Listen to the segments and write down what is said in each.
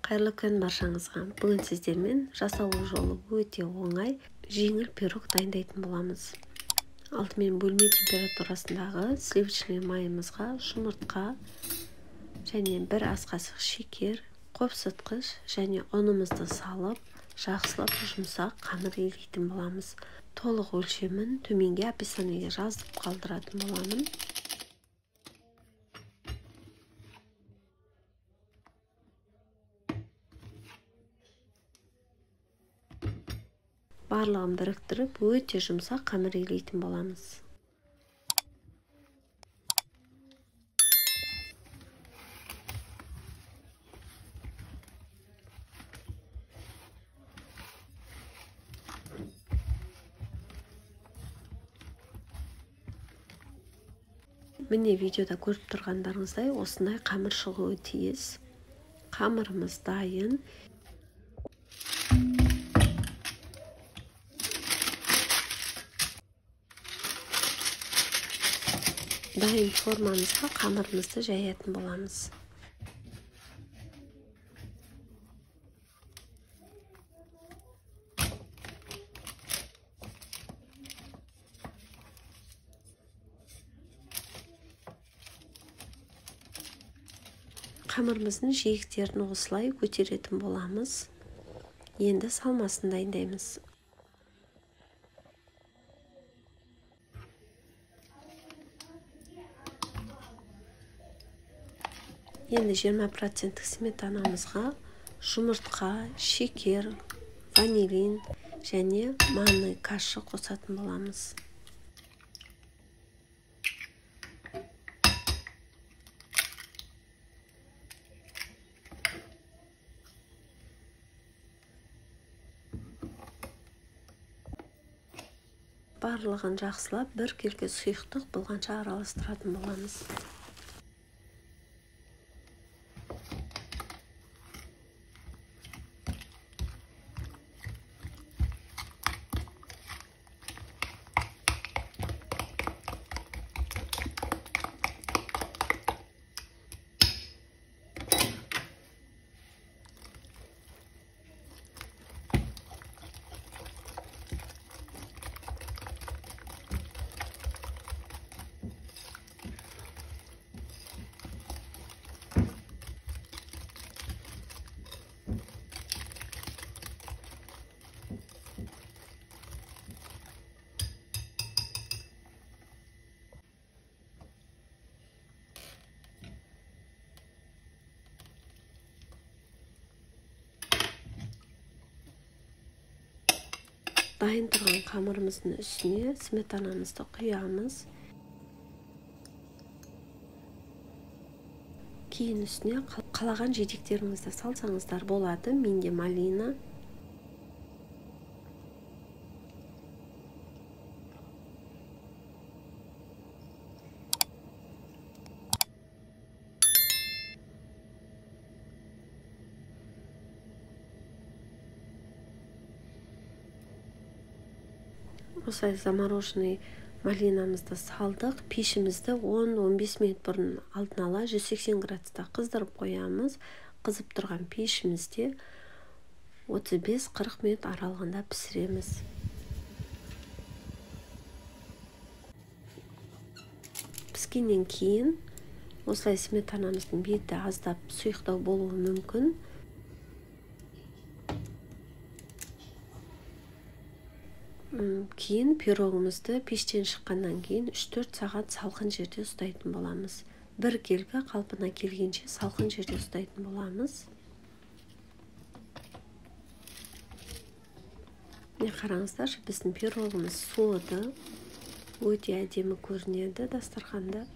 Қайырлы күн баршаңызға. Бүгін сіздермен жасалу жолы өте оңай, жеңіл пирог дайындайтын боламыз. Алдымен бөлме температурасындағы сливочный майымызға жұмыртқа және бір ас қасық шекер, қопсытқыш және ұнымызды салып, жақсылап жұмсақ қамыр илейтін боламыз. Толық өлшемін төменге описаниеге жазып қалдыратын боламын. Барлығын біріктіріп, өте жұмсақ қамыр илейтін боламыз. Міне видеода көріп тұрғандарыңыздай осындай қамыр шығуы тиіс. Қамырымыз дайын. Дайын формамызға қамырымызды жаятын боламыз. Қамырымыздың жиектерін осылай көтеретін боламыз. Енді салмасын дайындаймыз. Енді 20% сметанамызға жұмыртқа, шекер, ванилин және манный кашы қосатын боламыз. Барлығын жақсылап бір келге сұйықтық болғанша араластыратын боламыз. Дайын тұрған қамырымыздың үстіне сметанамызды құямыз. Кейін үстіне қалаған жидектеріңізді салсаңыздар болады. Менде малина. Осылай замороженный малинамызды салдық. Пешімізді 10-15 минут бұрын алдын ала 180 градуста қыздырып қоямыз. Қызып тұрған пешімізде 35-40 минут аралығында пісіреміз. Піскеннен кейін осылай сметанамыздың беті аздап сұйықтау болуы мүмкін. Кейін пирогымызды пештен шыққаннан кейін 3-4 сағат салқын жерде ұстайтын боламыз. Бір келгі қалпына келгенше салқын жерде ұстайтын боламыз. Қараңыздар, біздің пирогымыз суыды, өте әдемі көрінеді дастарханда.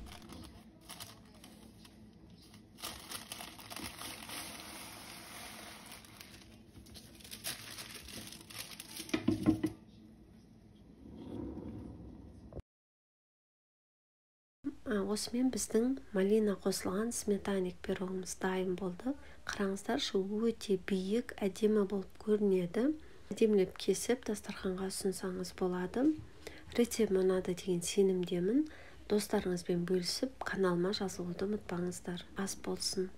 Осымен біздің малина қосылған сметаник пирогымыз дайын болды. Қараңыздар, өте биік, әдемі болып көрінеді. Әдемілеп кесіп дастарханға ұсынсаңыз болады. Рецепт ұнады деген сенімдемін. Достарыңызбен бөлісіп, каналыма жазылуды ұмытпаңыздар. Ас болсын.